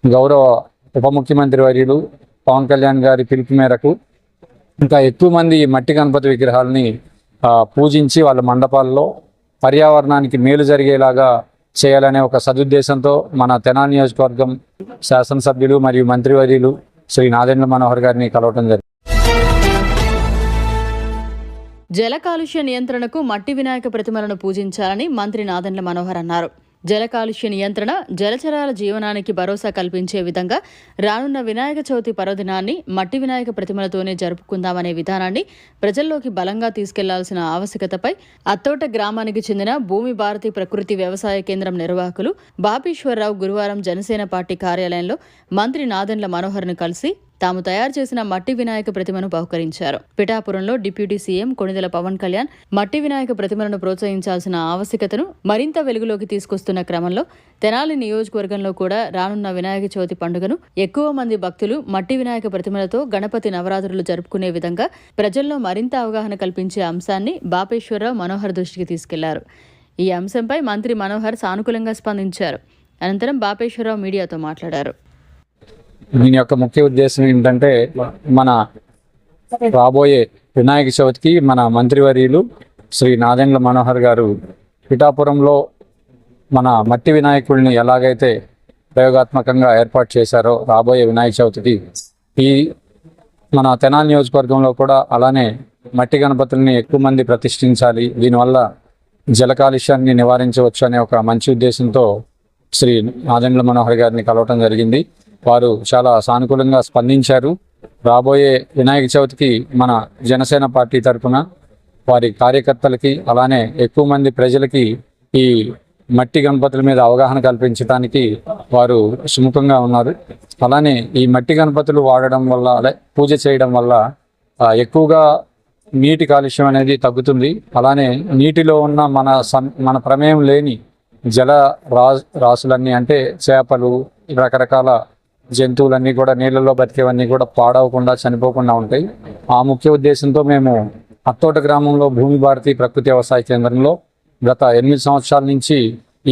గౌరవ ఉప ముఖ్యమంత్రి వర్యులు పవన్ కళ్యాణ్ గారి పిలుపు మేరకు ఇంకా ఎక్కువ మంది మట్టి గణపతి విగ్రహాలని పూజించి వాళ్ళ మండపాల్లో పర్యావరణానికి మేలు జరిగేలాగా చేయాలనే ఒక సదుద్దేశంతో మన తెనాలి నియోజకవర్గం శాసనసభ్యులు మరియు మంత్రివర్యులు శ్రీ నాదెండ్ల మనోహర్ గారిని కలవటం జరిగింది. జల కాలుష్య నియంత్రణకు మట్టి వినాయక ప్రతిమలను పూజించాలని మంత్రి నాదెండ్ల మనోహర్ అన్నారు. జల కాలుష్య నియంత్రణ, జలచరాల జీవనానికి భరోసా కల్పించే విధంగా రానున్న వినాయక చవితి పర్వదినాన్ని మట్టి వినాయక ప్రతిమలతోనే జరుపుకుందామనే విధానాన్ని ప్రజల్లోకి బలంగా తీసుకెళ్లాల్సిన ఆవశ్యకతపై అత్తోట గ్రామానికి చెందిన భూమి భారతి ప్రకృతి వ్యవసాయ కేంద్రం నిర్వాహకులు బాపీశ్వరరావు గురువారం జనసేన పార్టీ కార్యాలయంలో మంత్రి నాదెండ్ల మనోహర్ను కలిసి తాము తయారు చేసిన మట్టి వినాయక ప్రతిమను బహుకరించారు. పిఠాపురంలో డిప్యూటీ సీఎం కొణిదెల పవన్ కళ్యాణ్ మట్టి వినాయక ప్రతిమలను ప్రోత్సహించాల్సిన ఆవశ్యకతను మరింత వెలుగులోకి తీసుకొస్తున్న క్రమంలో తెనాలి నియోజకవర్గంలో కూడా రానున్న వినాయక చవితి పండుగను ఎక్కువ మంది భక్తులు మట్టి వినాయక ప్రతిమలతో గణపతి నవరాత్రులు జరుపుకునే విధంగా ప్రజల్లో మరింత అవగాహన కల్పించే అంశాన్ని బాపేశ్వరరావు మనోహర్ దృష్టికి తీసుకెళ్లారు. ఈ అంశంపై మంత్రి మనోహర్ సానుకూలంగా స్పందించారు. అనంతరం బాపేశ్వరరావు మీడియాతో మాట్లాడారు. దీని యొక్క ముఖ్య ఉద్దేశం ఏంటంటే, మన రాబోయే వినాయక చవితికి మన మంత్రివర్యులు శ్రీ నాదెండ్ల మనోహర్ గారు పిఠాపురంలో మన మట్టి వినాయకుడిని ఎలాగైతే ప్రయోగాత్మకంగా ఏర్పాటు చేశారో రాబోయే వినాయక చవితికి ఈ మన తెనాలి నియోజకవర్గంలో కూడా అలానే మట్టి గణపతుల్ని ఎక్కువ మంది ప్రతిష్ఠించాలి, దీనివల్ల జల కాలుష్యాన్ని నివారించవచ్చు అనే ఒక మంచి ఉద్దేశంతో శ్రీ నాదెండ్ల మనోహర్ గారిని కలవటం జరిగింది. వారు చాలా సానుకూలంగా స్పందించారు. రాబోయే వినాయక చవితికి మన జనసేన పార్టీ తరఫున వారి కార్యకర్తలకి అలానే ఎక్కువ మంది ప్రజలకి ఈ మట్టి గణపతుల మీద అవగాహన కల్పించడానికి వారు సుముఖంగా ఉన్నారు. అలానే ఈ మట్టి గణపతులు వాడడం వల్ల పూజ చేయడం వల్ల ఎక్కువగా నీటి కాలుష్యం అనేది తగ్గుతుంది. అలానే నీటిలో ఉన్న మన ప్రమేయం లేని జల రాసులన్నీ అంటే చేపలు, రకరకాల జంతువులన్నీ కూడా నీళ్ళలో బతికేవన్నీ కూడా పాడవకుండా చనిపోకుండా ఉంటాయి. ఆ ముఖ్య ఉద్దేశంతో మేము అత్తోట గ్రామంలో భూమి భారతి ప్రకృతి వ్యవసాయ కేంద్రంలో గత 8 సంవత్సరాల నుంచి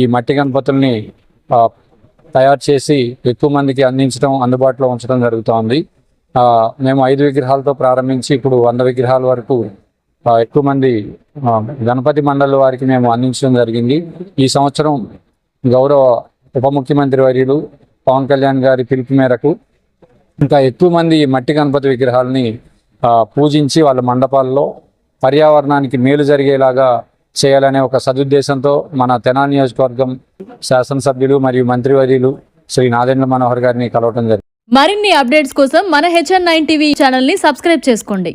ఈ మట్టి గణపతుల్ని తయారు చేసి ఎక్కువ మందికి అందించడం, అందుబాటులో ఉంచడం జరుగుతోంది. మేము 5 విగ్రహాలతో ప్రారంభించి ఇప్పుడు 100 విగ్రహాల వరకు ఎక్కువ మంది గణపతి మండలి వారికి మేము అందించడం జరిగింది. ఈ సంవత్సరం గౌరవ ఉప ముఖ్యమంత్రి వర్యులు పవన్ కళ్యాణ్ గారి పిలుపు మేరకు ఇంకా ఎక్కువ మంది మట్టి గణపతి విగ్రహాలని పూజించి వాళ్ళ మండపాల్లో పర్యావరణానికి మేలు జరిగేలాగా చేయాలనే ఒక సదుద్దేశంతో మన తెనాలి నియోజకవర్గం శాసనసభ్యులు మరియు మంత్రివర్యులు శ్రీ నాదెండ్ల మనోహర్ గారిని కలవటం జరిగింది. మరిన్ని అప్డేట్స్ కోసం మన HN9 టీవీ ఛానల్ ని సబ్స్క్రైబ్ చేసుకోండి.